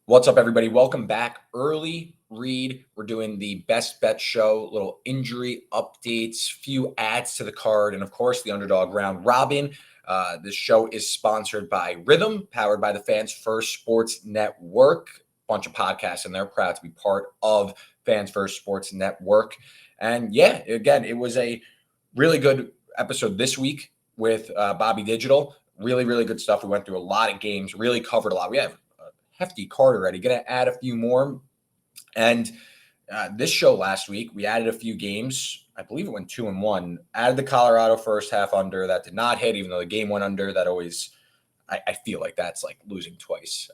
What's up, everybody? Welcome back. Early read. We're doing the best bet show, little injury updates, few adds to the card, and of course, the underdog round robin. This show is sponsored by Rithmm, powered by the Fans First Sports Network. Bunch of podcasts, and they're proud to be part of Fans First Sports Network. And yeah, again, it was a really good episode this week with Bobby Digital. Really, really good stuff. We went through a lot of games, really covered a lot. We have hefty card already. Going to add a few more. And this show last week, we added a few games. I believe it went 2-1. Added the Colorado first half under. That did not hit, even though the game went under. That always, I feel like that's like losing twice.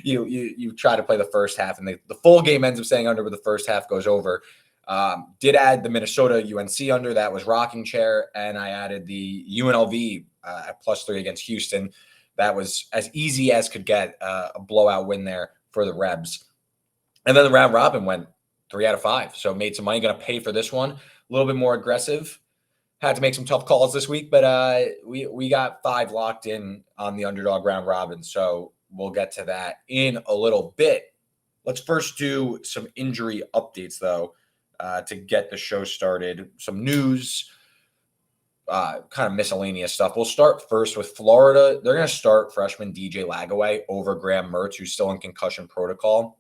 you try to play the first half, and the full game ends up staying under, but the first half goes over. Did add the Minnesota UNC under. That was rocking chair. And I added the UNLV at +3 against Houston. That was as easy as could get, a blowout win there for the Rebs. And then the round robin went 3 out of 5. So made some money. Going to pay for this one. A little bit more aggressive. Had to make some tough calls this week, but we got 5 locked in on the underdog round robin. So we'll get to that in a little bit. Let's first do some injury updates, though, to get the show started. Some news. Kind of miscellaneous stuff. We'll start first with Florida. They're going to start freshman DJ Lagaway over Graham Mertz, who's still in concussion protocol.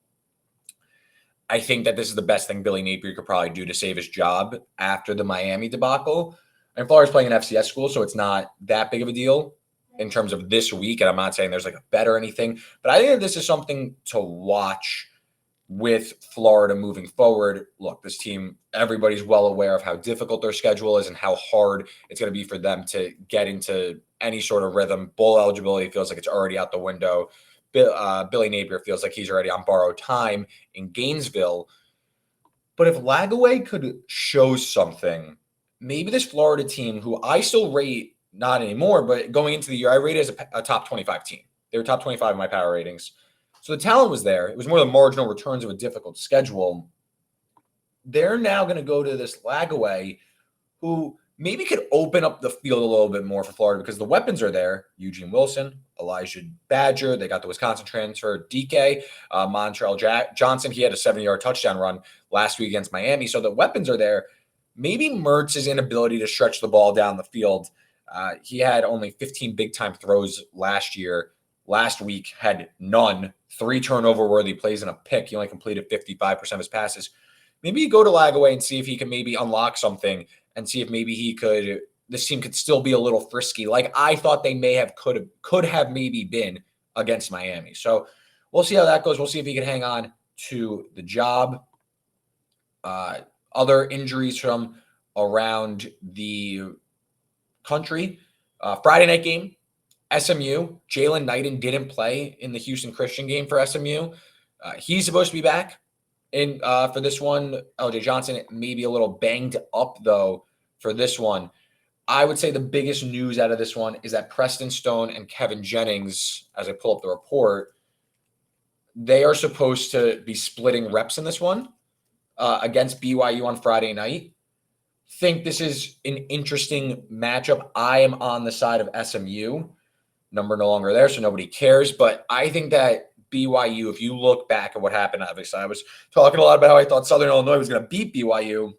I think that this is the best thing Billy Napier could probably do to save his job after the Miami debacle. And Florida's playing an FCS school, so it's not that big of a deal in terms of this week. And I'm not saying there's like a bet or anything, but I think that this is something to watch with Florida moving forward. Look, this team, everybody's well aware of how difficult their schedule is and how hard it's going to be for them to get into any sort of rhythm. Bowl eligibility feels like it's already out the window. Billy Napier feels like he's already on borrowed time in Gainesville. But if Lagaway could show something, maybe this Florida team, who I still rate, not anymore, but going into the year, I rated as a top 25 team. They were top 25 in my power ratings. So the talent was there. It was more the marginal returns of a difficult schedule. They're now going to go to this Lagaway, who maybe could open up the field a little bit more for Florida because the weapons are there. Eugene Wilson, Elijah Badger. They got the Wisconsin transfer, DK, Montreal Johnson. He had a 70-yard touchdown run last week against Miami. So the weapons are there. Maybe Mertz's inability to stretch the ball down the field. He had only 15 big-time throws last year. Last week had none. 3 turnover-worthy plays and a pick. He only completed 55% of his passes. Maybe you go to Lagaway and see if he can maybe unlock something and see if maybe this team could still be a little frisky, like I thought they could have maybe been against Miami. So we'll see how that goes. We'll see if he can hang on to the job. Other injuries from around the country. Friday night game, SMU. Jalen Knighton didn't play in the Houston Christian game for SMU. He's supposed to be back for this one. LJ Johnson may be a little banged up, though, for this one. I would say the biggest news out of this one is that Preston Stone and Kevin Jennings, as I pull up the report, they are supposed to be splitting reps in this one against BYU on Friday night. Think this is an interesting matchup. I am on the side of SMU. Number no longer there, so nobody cares. But I think that BYU, if you look back at what happened, obviously I was talking a lot about how I thought Southern Illinois was going to beat BYU.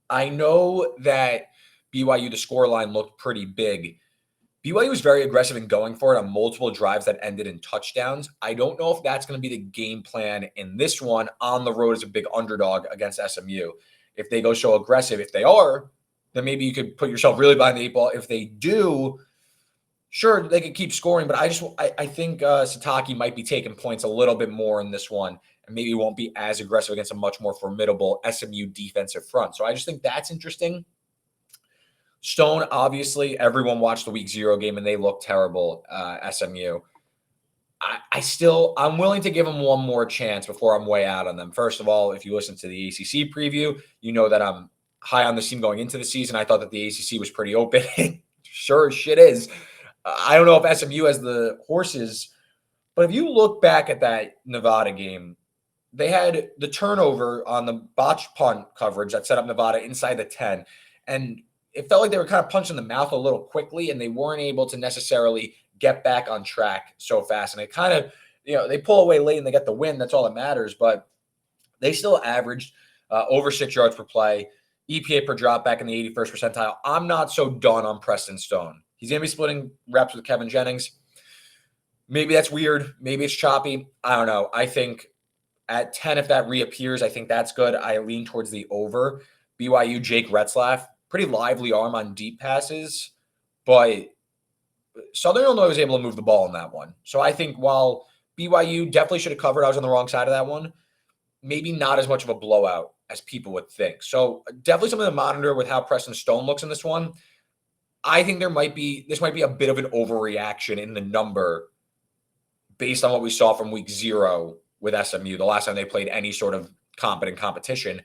I know that BYU, the scoreline looked pretty big. BYU was very aggressive in going for it on multiple drives that ended in touchdowns. I don't know if that's going to be the game plan in this one on the road as a big underdog against SMU. If they go so aggressive, if they are, then maybe you could put yourself really behind the 8 ball. If they do, sure, they could keep scoring, but I think Satake might be taking points a little bit more in this one, and maybe won't be as aggressive against a much more formidable SMU defensive front. So I just think that's interesting. Stone, obviously, everyone watched the Week 0 game, and they looked terrible, SMU. I'm willing to give them one more chance before I'm way out on them. First of all, if you listen to the ACC preview, you know that I'm high on this team going into the season. I thought that the ACC was pretty open. Sure as shit is. I don't know if SMU has the horses, but if you look back at that Nevada game, they had the turnover on the botched punt coverage that set up Nevada inside the 10. And it felt like they were kind of punched in the mouth a little quickly, and they weren't able to necessarily get back on track so fast. And it kind of they pull away late and they get the win. That's all that matters. But they still averaged over 6 yards per play, EPA per drop back in the 81st percentile. I'm not so done on Preston Stone. He's going to be splitting reps with Kevin Jennings. Maybe that's weird. Maybe it's choppy. I don't know. I think at 10, if that reappears, I think that's good. I lean towards the over. BYU, Jake Retzlaff, pretty lively arm on deep passes, but Southern Illinois was able to move the ball in that one. So I think while BYU definitely should have covered, I was on the wrong side of that one, maybe not as much of a blowout as people would think. So definitely something to monitor with how Preston Stone looks in this one. I think this might be a bit of an overreaction in the number based on what we saw from week 0 with SMU, the last time they played any sort of competent competition,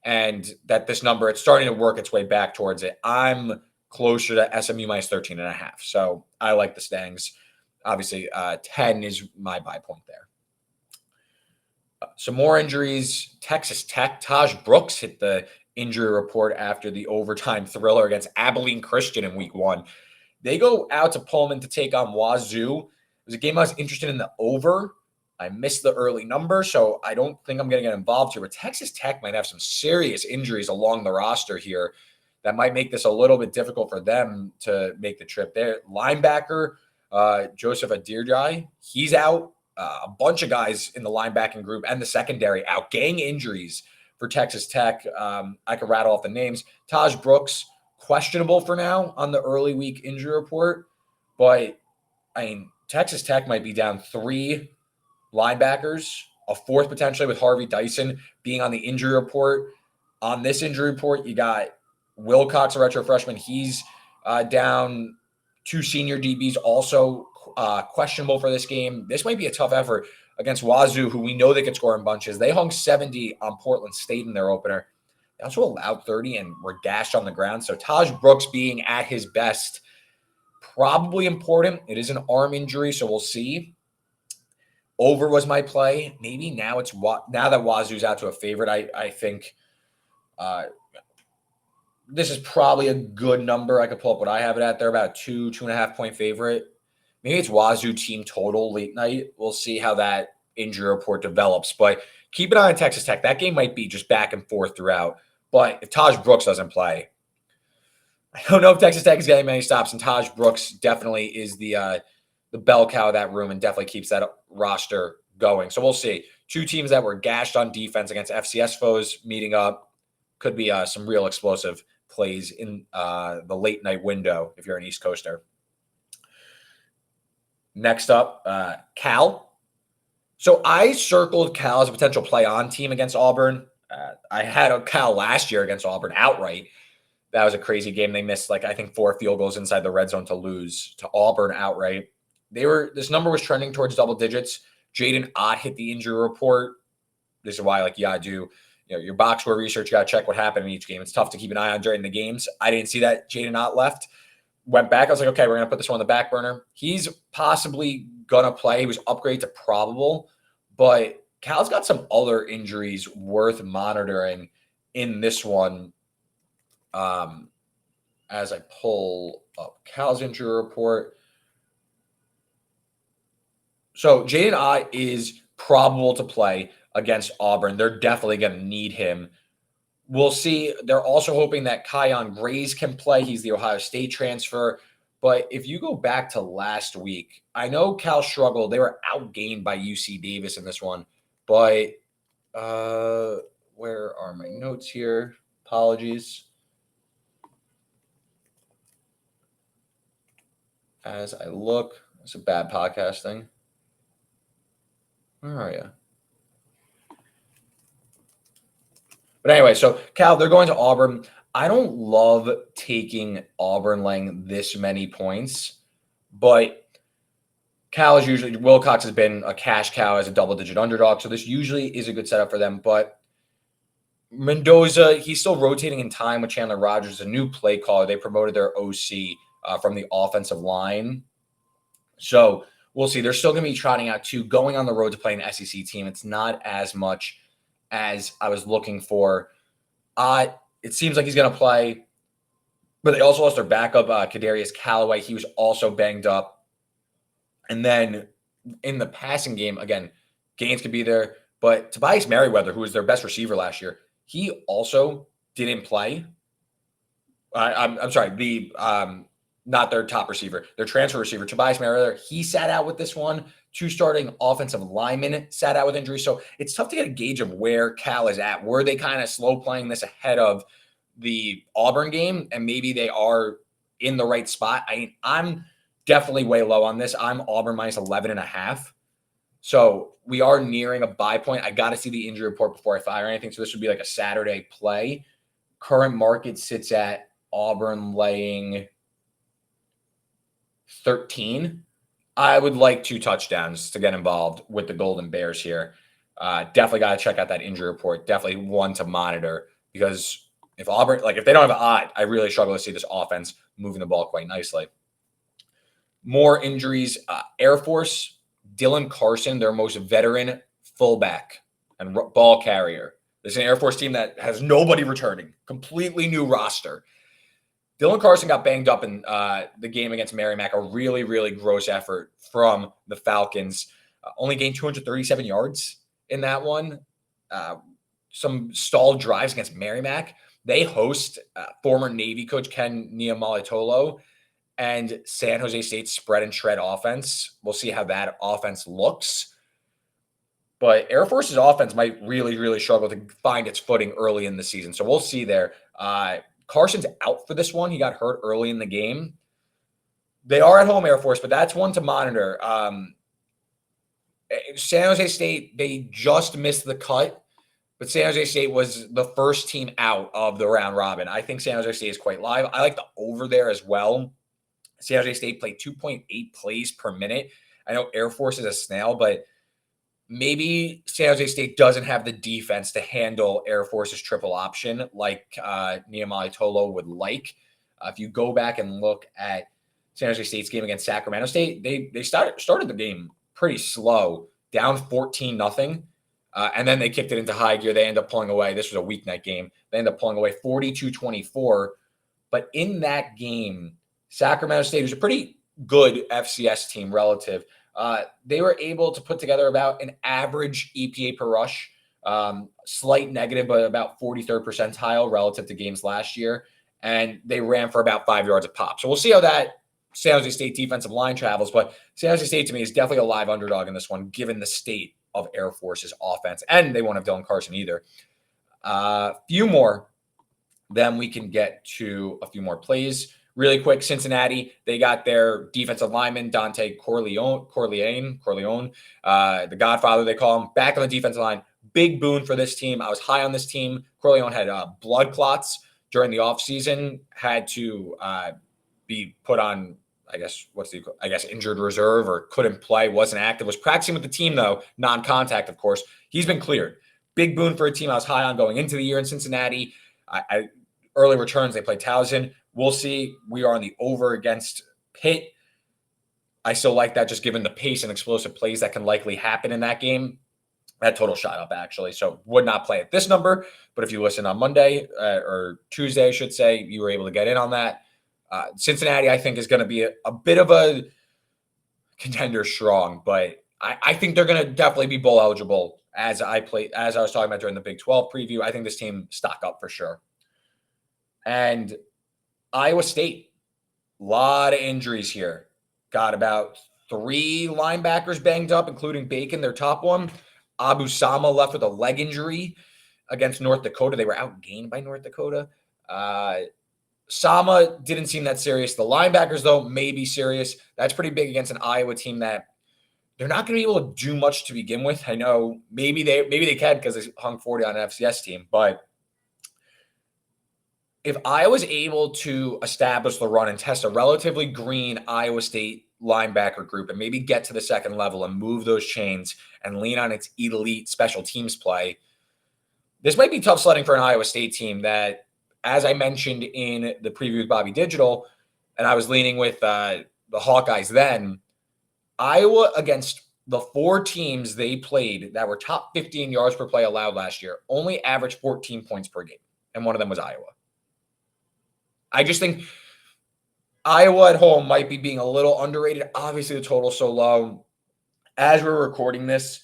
and that this number, it's starting to work its way back towards it. I'm closer to SMU minus 13.5. So I like the Stangs. Obviously, 10 is my buy point there. Some more injuries. Texas Tech, Taj Brooks hit the injury report after the overtime thriller against Abilene Christian in week 1. They go out to Pullman to take on Wazoo. It was a game I was interested in the over. I missed the early number, so I don't think I'm going to get involved here. But Texas Tech might have some serious injuries along the roster here that might make this a little bit difficult for them to make the trip there. Linebacker, Joseph Adirjai, he's out. A bunch of guys in the linebacking group and the secondary out. Gang injuries for Texas Tech. I could rattle off the names. Taj Brooks, questionable for now on the early week injury report. But, Texas Tech might be down 3 linebackers, a 4th potentially with Harvey Dyson being on the injury report. On this injury report, you got Wilcox, a retro freshman. He's down. 2 senior DBs also questionable for this game. This might be a tough effort against Wazoo, who we know they could score in bunches. They hung 70 on Portland State in their opener. They also allowed 30 and were gashed on the ground. So Taj Brooks being at his best, probably important. It is an arm injury, so we'll see. Over was my play. Maybe now that Wazoo's out to a favorite, I think this is probably a good number. I could pull up what I have it at. They're about 2.5 point favorite. Maybe it's Wazoo team total late night. We'll see how that injury report develops. But keep an eye on Texas Tech. That game might be just back and forth throughout. But if Taj Brooks doesn't play, I don't know if Texas Tech is getting many stops. And Taj Brooks definitely is the bell cow of that room and definitely keeps that roster going. So we'll see. 2 teams that were gashed on defense against FCS foes meeting up. Could be some real explosive plays in the late night window if you're an East Coaster. Next up, Cal. So I circled Cal as a potential play-on team against Auburn. I had a Cal last year against Auburn outright. That was a crazy game. They missed, I think, 4 field goals inside the red zone to lose to Auburn outright. This number was trending towards double digits. Jaden Ott hit the injury report. This is why, you gotta do your box score research. You gotta check what happened in each game. It's tough to keep an eye on during the games. I didn't see that Jaden Ott left. Went back. I was like, okay, we're gonna put this one on the back burner. He's possibly gonna play. He was upgraded to probable, but Cal's got some other injuries worth monitoring in this one. As I pull up Cal's injury report. So Jaden Ott is probable to play against Auburn. They're definitely going to need him. We'll see. They're also hoping that Kyon Grays can play. He's the Ohio State transfer. But if you go back to last week, I know Cal struggled. They were outgained by UC Davis in this one. But where are my notes here? Apologies. As I look, it's a bad podcasting. Where are you? But anyway, so Cal, they're going to Auburn. I don't love taking Auburn laying this many points, but Cal is usually, Wilcox has been a cash cow as a double-digit underdog, so this usually is a good setup for them. But Mendoza, he's still rotating in time with Chandler Rogers, a new play caller. They promoted their OC from the offensive line. So we'll see. They're still going to be trotting out 2, going on the road to play an SEC team. It's not as much as I was looking for. It seems like he's going to play, but they also lost their backup, Kadarius Callaway. He was also banged up. And then in the passing game, again, Gaines could be there, but Tobias Merriweather, who was their best receiver last year, he also didn't play. I'm sorry, not their top receiver, their transfer receiver, Tobias Merriweather, he sat out with this one. Two starting offensive linemen sat out with injury. So it's tough to get a gauge of where Cal is at. Were they kind of slow playing this ahead of the Auburn game? And maybe they are in the right spot. I'm definitely way low on this. I'm Auburn minus 11.5. So we are nearing a buy point. I got to see the injury report before I fire anything. So this would be like a Saturday play. Current market sits at Auburn laying 13. I would like 2 touchdowns to get involved with the Golden Bears here. Definitely got to check out that injury report. Definitely one to monitor, because if Auburn, like if they don't have an odd, I really struggle to see this offense moving the ball quite nicely. More injuries. Air Force, Dylan Carson, their most veteran fullback and ball carrier. This is an Air Force team that has nobody returning. Completely new roster. Dylan Carson got banged up in the game against Merrimack. A really, really gross effort from the Falcons. Only gained 237 yards in that one. Some stalled drives against Merrimack. They host former Navy coach Ken Niumalatolo and San Jose State's spread and shred offense. We'll see how that offense looks. But Air Force's offense might really, really struggle to find its footing early in the season. So we'll see there. Carson's out for this one. He got hurt early in the game. They are at home, Air Force, but that's one to monitor. San Jose State, they just missed the cut, but San Jose State was the first team out of the round robin. I think San Jose State is quite live. I like the over there as well. San Jose State played 2.8 plays per minute. I know Air Force is a snail, but maybe San Jose State doesn't have the defense to handle Air Force's triple option like Niumalatolo would like. If you go back and look at San Jose State's game against Sacramento State, they started the game pretty slow, down 14-0. And then they kicked it into high gear. They ended up pulling away. This was a weeknight game. They ended up pulling away 42-24. But in that game, Sacramento State was a pretty good FCS team relative. They were able to put together about an average EPA per rush, slight negative, but about 43rd percentile relative to games last year. And they ran for about 5 yards a pop. So we'll see how that San Jose State defensive line travels. But San Jose State, to me, is definitely a live underdog in this one, given the state of Air Force's offense. And they won't have Dylan Carson either. Few more, then we can get to a few more plays. Really quick, Cincinnati, they got their defensive lineman, Dante Corleone, the Godfather, they call him, back on the defensive line. Big boon for this team. I was high on this team. Corleone had blood clots during the offseason, had to be put on, injured reserve, or couldn't play, wasn't active, was practicing with the team, though, non-contact, of course. He's been cleared. Big boon for a team I was high on going into the year in Cincinnati. Early returns, they played Towson. We'll see. We are on the over against Pitt. I still like that, just given the pace and explosive plays that can likely happen in that game. That total shot up, actually. So would not play at this number. But if you listen on Monday or Tuesday, I should say, you were able to get in on that. Cincinnati, I think, is going to be a bit of a contender strong. But I think they're going to definitely be bowl eligible, as I was talking about during the Big 12 preview. I think this team stock up for sure. And Iowa State, a lot of injuries here. Got about 3 linebackers banged up, including Bacon, their top one. Abu Sama left with a leg injury against North Dakota. They were outgained by North Dakota. Sama didn't seem that serious. The linebackers, though, may be serious. That's pretty big against an Iowa team that they're not going to be able to do much to begin with. I know maybe they can, because they hung 40 on an FCS team, but if Iowa's able to establish the run and test a relatively green Iowa State linebacker group and maybe get to the second level and move those chains and lean on its elite special teams play, this might be tough sledding for an Iowa State team that, as I mentioned in the preview with Bobby Digital, and I was leaning with the Hawkeyes then, Iowa, against the 4 teams they played that were top 15 yards per play allowed last year, only averaged 14 points per game, and one of them was Iowa. I just think Iowa at home might be being a little underrated. Obviously, the total's so low. As we're recording this,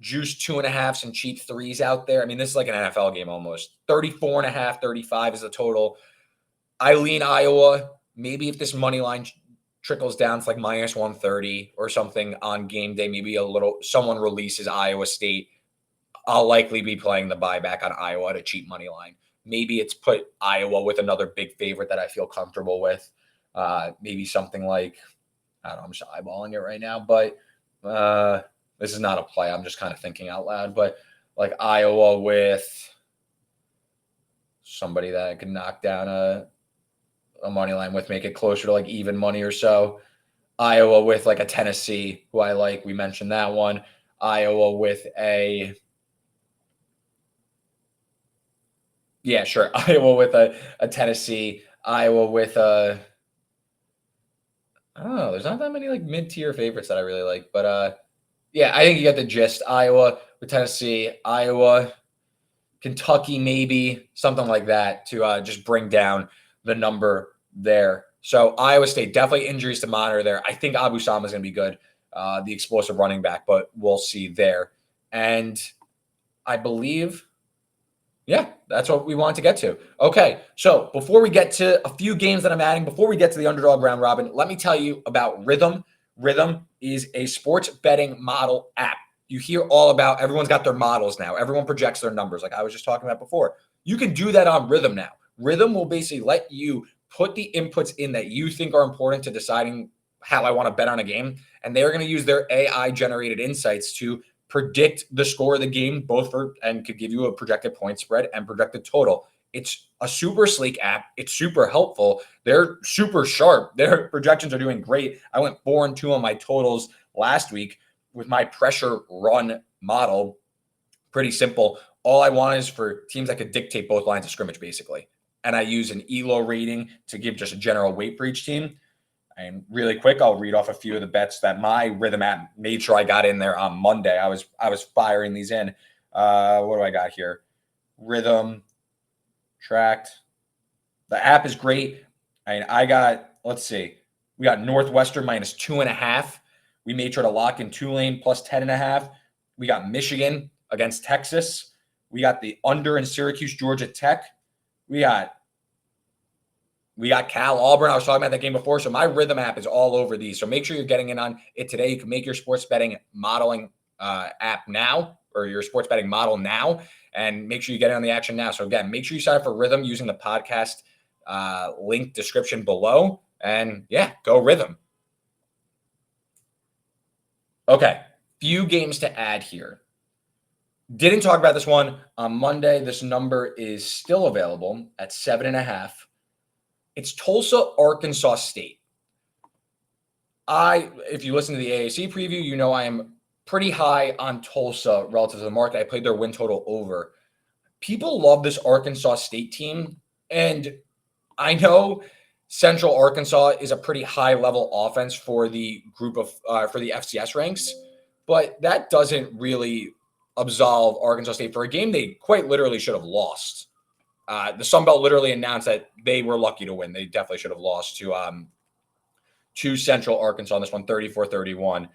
juice 2.5s and cheap 3s out there. I mean, this is like an NFL game almost. 34.5, 35 is the total. I lean Iowa. Maybe if this money line trickles down to like minus 130 or something on game day, maybe someone releases Iowa State, I'll likely be playing the buyback on Iowa at a cheap money line. Maybe it's put Iowa with another big favorite that I feel comfortable with. Maybe something like, I don't know, I'm just eyeballing it right now, but this is not a play. I'm just kind of thinking out loud, but like Iowa with somebody that I can knock down a money line with, make it closer to like even money or so. Iowa with like a Tennessee, who I like. We mentioned that one. Iowa with Iowa with a Tennessee. Iowa with oh, there's not that many like mid-tier favorites that I really like. But I think you get the gist. Iowa with Tennessee, Iowa, Kentucky, maybe something like that to just bring down the number there. So Iowa State, definitely injuries to monitor there. I think Abu Sama is going to be good, the explosive running back, but we'll see there. And I believe, that's what we wanted to get to. Okay, so before we get to a few games that I'm adding, before we get to the underdog round robin, let me tell you about Rithmm. Rithmm is a sports betting model app. You hear all about, everyone's got their models now. Everyone projects their numbers like I was just talking about before. You can do that on Rithmm now. Rithmm will basically let you put the inputs in that you think are important to deciding how I want to bet on a game. And they're going to use their AI generated insights to predict the score of the game, and could give you a projected point spread and projected total. It's a super sleek app. It's super helpful. They're super sharp. Their projections are doing great. I went 4-2 on my totals last week with my pressure run model. Pretty simple. All I want is for teams that could dictate both lines of scrimmage, basically. And I use an ELO rating to give just a general weight for each team. And really quick, I'll read off a few of the bets that my Rithmm app made sure I got in there on Monday. I was firing these in. What do I got here? Rithmm tracked. The app is great. Let's see. We got Northwestern minus 2.5. We made sure to lock in Tulane plus 10.5. We got Michigan against Texas. We got the under in Syracuse, Georgia Tech. We got Cal, Auburn. I was talking about that game before. So my Rithmm app is all over these. So make sure you're getting in on it today. You can make your sports betting modeling app now, or your sports betting model now, and make sure you get in on the action now. So again, make sure you sign up for Rithmm using the podcast link description below. And go Rithmm. Okay, few games to add here. Didn't talk about this one on Monday. This number is still available at 7.5. It's Tulsa-Arkansas State. If you listen to the AAC preview, you know I am pretty high on Tulsa relative to the market. I played their win total over. People love this Arkansas State team, and I know Central Arkansas is a pretty high-level offense for the group of for the FCS ranks, but that doesn't really absolve Arkansas State for a game they quite literally should have lost. The Sun Belt literally announced that they were lucky to win. They definitely should have lost to Central Arkansas on this one, 34-31.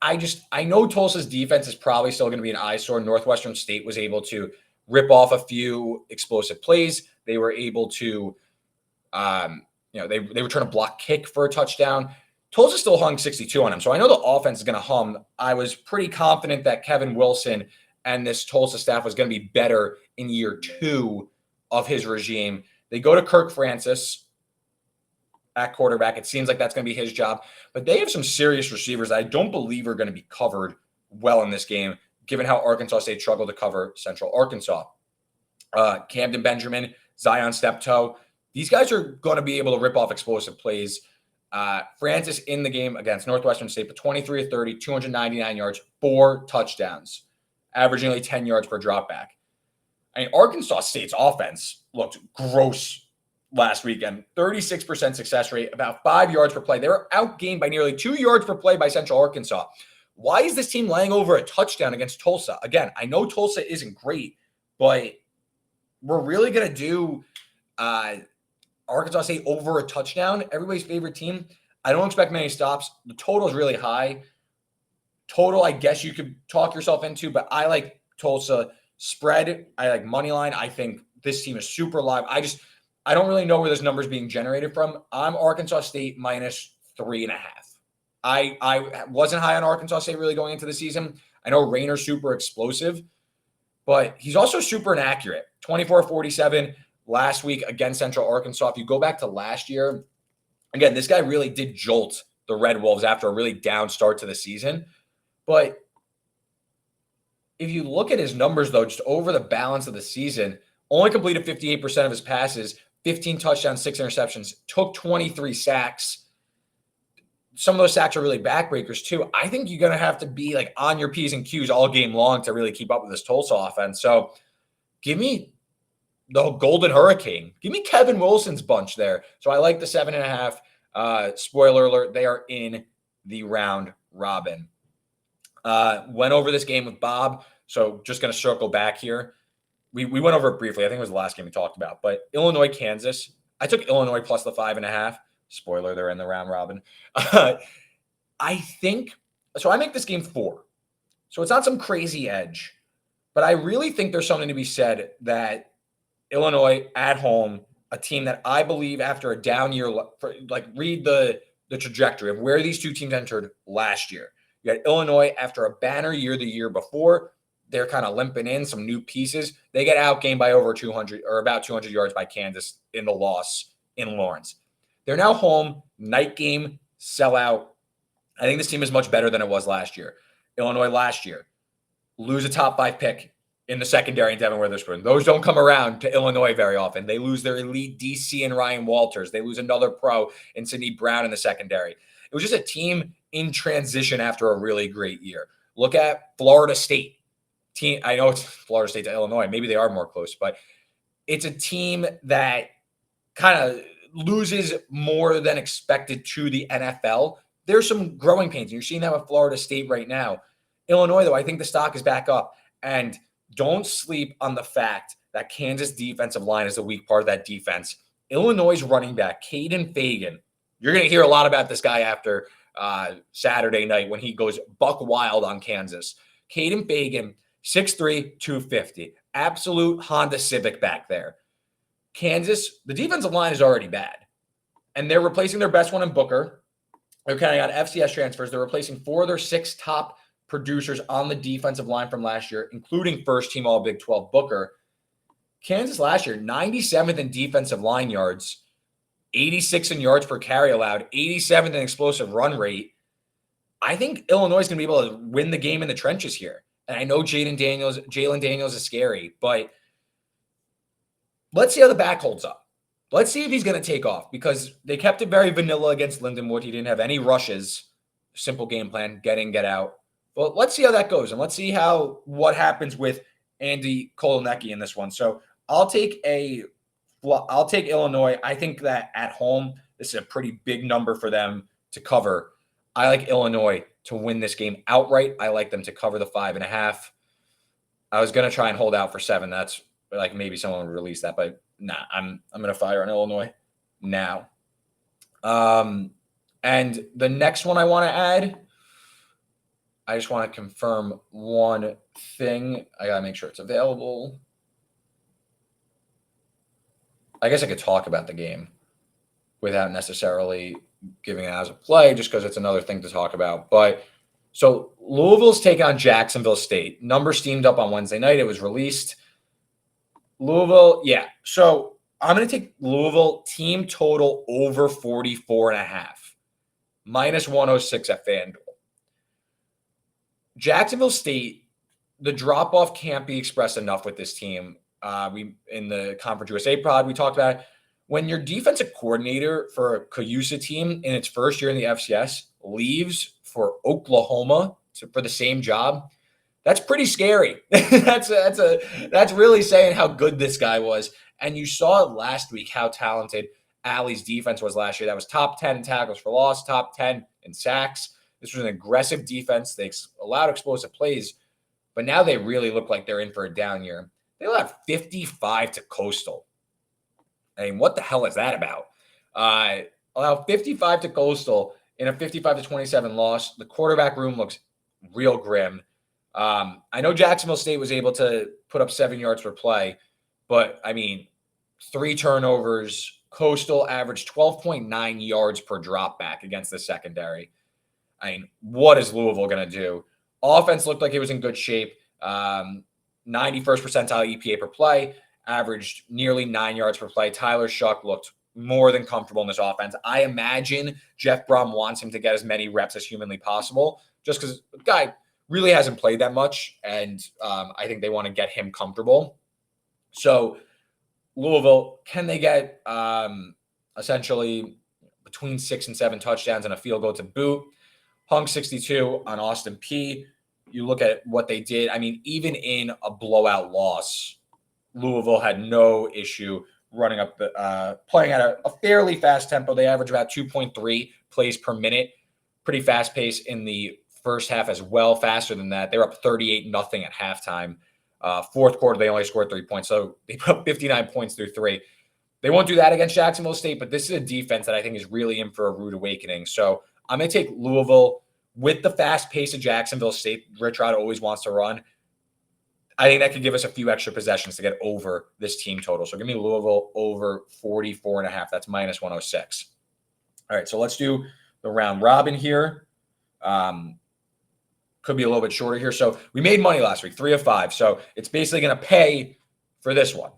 I know Tulsa's defense is probably still going to be an eyesore. Northwestern State was able to rip off a few explosive plays. They were able to, they were trying to block kick for a touchdown. Tulsa still hung 62 on him. So I know the offense is going to hum. I was pretty confident that Kevin Wilson and this Tulsa staff was going to be better in year 2 of his regime. They go to Kirk Francis at quarterback. It seems like that's going to be his job. But they have some serious receivers that I don't believe are going to be covered well in this game, given how Arkansas State struggled to cover Central Arkansas. Camden Benjamin, Zion Steptoe. These guys are going to be able to rip off explosive plays. Francis in the game against Northwestern State for 23 of 30, 299 yards, 4 touchdowns, averaging only 10 yards per dropback. I mean, Arkansas State's offense looked gross last weekend. 36% success rate, about 5 yards per play. They were outgained by nearly 2 yards per play by Central Arkansas. Why is this team laying over a touchdown against Tulsa? Again, I know Tulsa isn't great, but we're really going to do Arkansas State over a touchdown, everybody's favorite team. I don't expect many stops. The total is really high. Total, I guess you could talk yourself into, but I like Tulsa. Spread, I like money line. I think this team is super live. I don't really know where this number is being generated from. I'm Arkansas State minus 3.5. I wasn't high on Arkansas State really going into the season. I know Rayner's super explosive, but he's also super inaccurate. 24-47 last week against Central Arkansas. If you go back to last year, again, this guy really did jolt the Red Wolves after a really down start to the season. But if you look at his numbers, though, just over the balance of the season, only completed 58% of his passes, 15 touchdowns, 6 interceptions, took 23 sacks. Some of those sacks are really backbreakers, too. I think you're going to have to be like on your P's and Q's all game long to really keep up with this Tulsa offense. So give me the Golden Hurricane. Give me Kevin Wilson's bunch there. So I like the 7.5. Spoiler alert, they are in the round robin. Went over this game with Bob. So just going to circle back here. We went over it briefly. I think it was the last game we talked about. But Illinois, Kansas. I took Illinois plus the 5.5. Spoiler, they're in the round robin. I think – so I make this game 4. So it's not some crazy edge. But I really think there's something to be said that Illinois at home, a team that I believe after a down year – like read the trajectory of where these two teams entered last year. You had Illinois after a banner year the year before. They're kind of limping in some new pieces. They get outgained by over 200 or about 200 yards by Kansas in the loss in Lawrence. They're now home, night game, sellout. I think this team is much better than it was last year. Illinois last year, lose a top 5 pick in the secondary in Devin Witherspoon. Those don't come around to Illinois very often. They lose their elite DC and Ryan Walters. They lose another pro in Sidney Brown in the secondary. It was just a team in transition after a really great year. Look at Florida State. Team, I know it's Florida State to Illinois. Maybe they are more close, but it's a team that kind of loses more than expected to the NFL. There's some growing pains, and you're seeing that with Florida State right now. Illinois, though, I think the stock is back up. And don't sleep on the fact that Kansas defensive line is the weak part of that defense. Illinois' running back, Caden Fagan, you're going to hear a lot about this guy after Saturday night when he goes buck wild on Kansas. Caden Fagan, 6'3", 250. Absolute Honda Civic back there. Kansas, the defensive line is already bad. And they're replacing their best one in Booker. They're counting on FCS transfers. They're replacing 4 of their 6 top producers on the defensive line from last year, including first-team All-Big 12 Booker. Kansas last year, 97th in defensive line yards, 86 in yards per carry allowed, 87th in explosive run rate. I think Illinois is going to be able to win the game in the trenches here. And I know Jalen Daniels is scary, but let's see how the back holds up. Let's see if he's going to take off because they kept it very vanilla against Lindenwood. He didn't have any rushes. Simple game plan, get in, get out. But let's see how that goes, and let's see what happens with Andy Kotelnicki in this one. So I'll take Illinois. I think that at home, this is a pretty big number for them to cover. I like Illinois to win this game outright. I like them to cover the 5.5. I was going to try and hold out for 7. That's like maybe someone would release that, but nah, I'm going to fire on Illinois now. And the next one I want to add, I just want to confirm one thing. I got to make sure it's available. I guess I could talk about the game without necessarily giving it as a play just because it's another thing to talk about. But so Louisville's take on Jacksonville State. Number steamed up on Wednesday night. It was released. Louisville, yeah. So I'm going to take Louisville team total over 44.5. Minus 106 at FanDuel. Jacksonville State, the drop-off can't be expressed enough with this team. We in the Conference USA pod, we talked about it. When your defensive coordinator for a Cayusa team in its first year in the FCS leaves for Oklahoma for the same job, that's pretty scary. That's really saying how good this guy was. And you saw it last week how talented Alley's defense was last year. That was top 10 in tackles for loss, top 10 in sacks. This was an aggressive defense. They allowed explosive plays, but now they really look like they're in for a down year. They allowed 55 to Coastal. I mean, what the hell is that about? Allow 55 to Coastal in a 55-27 loss. The quarterback room looks real grim. I know Jacksonville State was able to put up 7 yards per play, but I mean, 3 turnovers. Coastal averaged 12.9 yards per drop back against the secondary. I mean, what is Louisville going to do? Offense looked like it was in good shape. 91st percentile EPA per play, averaged nearly 9 yards per play. Tyler Shuck looked more than comfortable in this offense. I imagine Jeff Brom wants him to get as many reps as humanly possible, just because the guy really hasn't played that much, and I think they want to get him comfortable. So Louisville, can they get essentially between 6 and 7 touchdowns and a field goal to boot? Hung 62 on Austin P. You look at what they did. I mean, even in a blowout loss, Louisville had no issue running up the playing at a fairly fast tempo. They average about 2.3 plays per minute. Pretty fast pace in the first half as well, faster than that. They were up 38-0 at halftime. Fourth quarter, they only scored 3 points. So they put up 59 points through 3. They won't do that against Jacksonville State, but this is a defense that I think is really in for a rude awakening. So I'm going to take Louisville with the fast pace of Jacksonville State. Rich Rod always wants to run. I think that could give us a few extra possessions to get over this team total. So give me Louisville over 44.5. That's minus 106. All right, so let's do the round robin here. Could be a little bit shorter here. So we made money last week, 3 of 5. So it's basically going to pay for this one.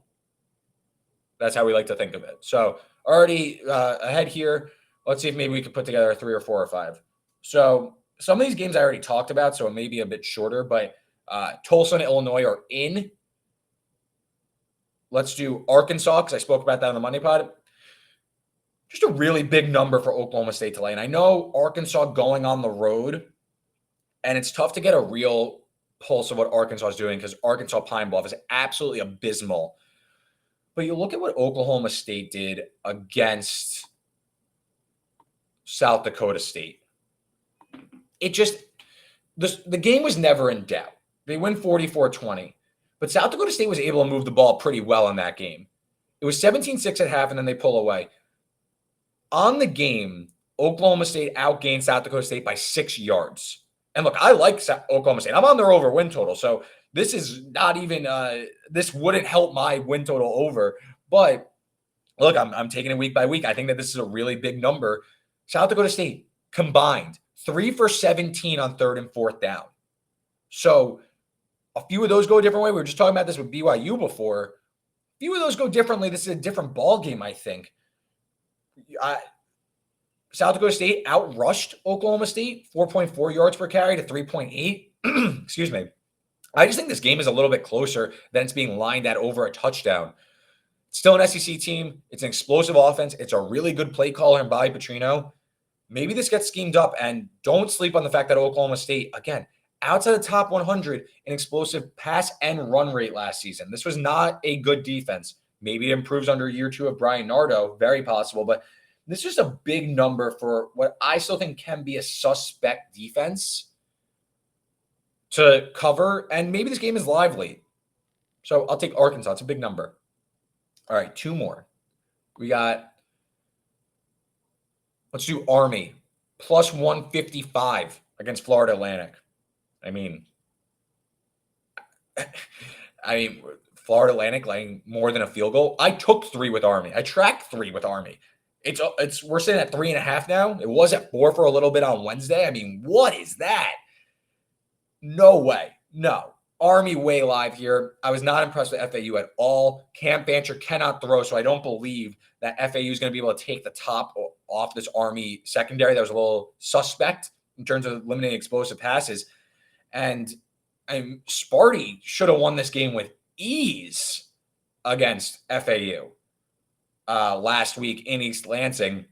That's how we like to think of it. So already ahead here. Let's see if maybe we could put together a 3 or 4 or 5. So some of these games I already talked about, so it may be a bit shorter, but Tulsa and Illinois are in. Let's do Arkansas, because I spoke about that on the Monday pod. Just a really big number for Oklahoma State to lay. And I know Arkansas going on the road, and it's tough to get a real pulse of what Arkansas is doing because Arkansas Pine Bluff is absolutely abysmal. But you look at what Oklahoma State did against South Dakota State. It just, the game was never in doubt. They win 44-20. But South Dakota State was able to move the ball pretty well in that game. It was 17-6 at half, and then they pull away. On the game, Oklahoma State outgained South Dakota State by 6 yards. And look, I like Oklahoma State. I'm on their over win total. So this is not even, this wouldn't help my win total over. But look, I'm taking it week by week. I think that this is a really big number. South Dakota State combined 3 for 17 on 3rd and 4th down. So a few of those go a different way. We were just talking about this with BYU before. A few of those go differently. This is a different ball game, I think. South Dakota State outrushed Oklahoma State 4.4 yards per carry to 3.8. Excuse me. I just think this game is a little bit closer than it's being lined at over a touchdown. It's still an SEC team. It's an explosive offense. It's a really good play caller in Bobby Petrino. Maybe this gets schemed up, and don't sleep on the fact that Oklahoma State, again, outside the top 100 in explosive pass and run rate last season. This was not a good defense. Maybe it improves under year 2 of Brian Nardo. Very possible, but this is just a big number for what I still think can be a suspect defense to cover, and maybe this game is lively. So I'll take Arkansas. It's a big number. All right, 2 more. We got, let's do Army, plus 155 against Florida Atlantic. I mean, Florida Atlantic laying more than a field goal. I took 3 with Army. I tracked 3 with Army. We're sitting at 3.5 now. It was at 4 for a little bit on Wednesday. I mean, what is that? No way. No. Army way live here. I was not impressed with FAU at all. Cam Fancher cannot throw, so I don't believe that FAU is going to be able to take the top off this Army secondary. That was a little suspect in terms of limiting explosive passes. And Sparty should have won this game with ease against FAU last week in East Lansing.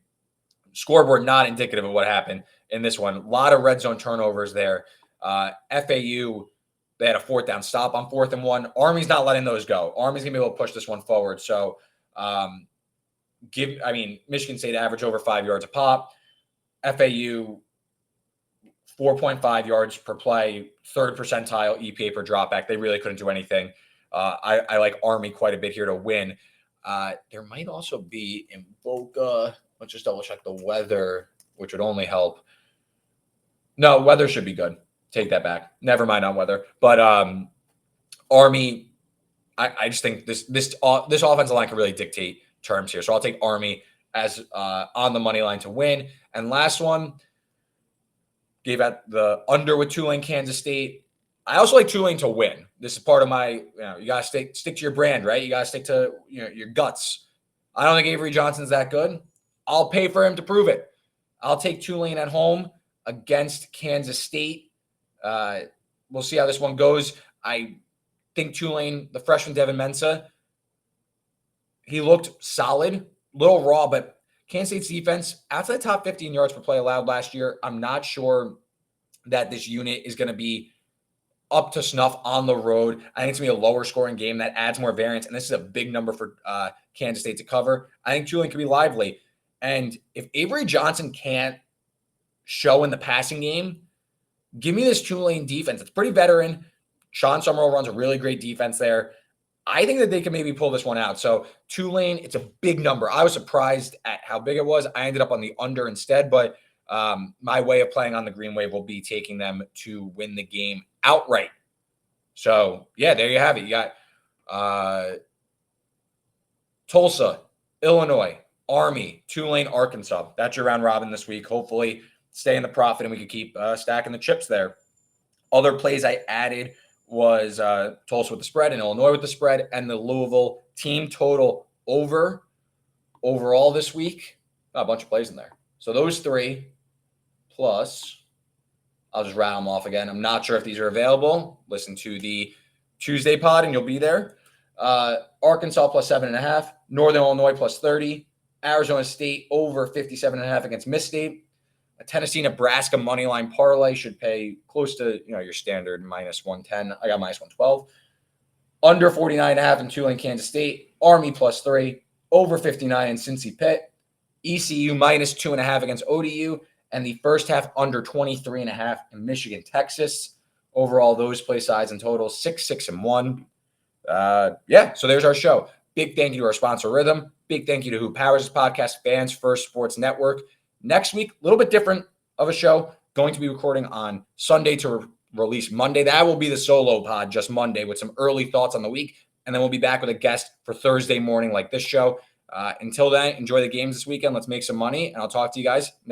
Scoreboard not indicative of what happened in this one. A lot of red zone turnovers there. FAU, they had a 4th down stop on 4th and 1. Army's not letting those go. Army's going to be able to push this one forward. So Michigan State average over 5 yards a pop. FAU 4.5 yards per play, 3rd percentile EPA per dropback. They really couldn't do anything. I like Army quite a bit here to win. There might also be in Boca. Let's just double check the weather, which would only help. No, weather should be good. Take that back. Never mind on weather. But Army, I just think this offensive line can really dictate terms here. So I'll take Army as on the money line to win. And last one, gave out the under with Tulane, Kansas State. I also like Tulane to win. This is part of my, you got to stick to your brand, right? You got to stick to your guts. I don't think Avery Johnson's that good. I'll pay for him to prove it. I'll take Tulane at home against Kansas State. We'll see how this one goes. I think Tulane, the freshman Devin Mensah, he looked solid, little raw, but Kansas State's defense, outside the top 15 yards per play allowed last year, I'm not sure that this unit is going to be up to snuff on the road. I think it's going to be a lower scoring game that adds more variance, and this is a big number for Kansas State to cover. I think Tulane can be lively. And if Avery Johnson can't show in the passing game, give me this Tulane defense. It's pretty veteran. Sean Summerall runs a really great defense there. I think that they can maybe pull this one out. So Tulane, it's a big number. I was surprised at how big it was. I ended up on the under instead, but my way of playing on the green wave will be taking them to win the game outright. So, yeah, there you have it. You got Tulsa, Illinois, Army, Tulane, Arkansas. That's your round robin this week. Hopefully stay in the profit and we can keep stacking the chips there. Other plays I added was Tulsa with the spread and Illinois with the spread and the Louisville team total overall this week. A bunch of plays in there. So those three plus, I'll just rattle them off again. I'm not sure if these are available. Listen to the Tuesday pod and you'll be there. Arkansas plus 7.5, Northern Illinois plus 30, Arizona State over 57.5 against Miss State. A Tennessee Nebraska money line parlay should pay close to your standard minus 110. I got minus 112. Under 49.5 in Tulane, Kansas State. Army plus 3, over 59 in Cincy Pitt. ECU minus 2.5 against ODU, and the first half under 23.5 in Michigan, Texas. Overall, those play sides and total 6, 6, and 1. So there's our show. Big thank you to our sponsor, Rithmm. Big thank you to who powers this podcast, Fans First Sports Network. Next week, a little bit different of a show. Going to be recording on Sunday to release Monday. That will be the solo pod, just Monday, with some early thoughts on the week. And then we'll be back with a guest for Thursday morning like this show. Until then, enjoy the games this weekend. Let's make some money, and I'll talk to you guys next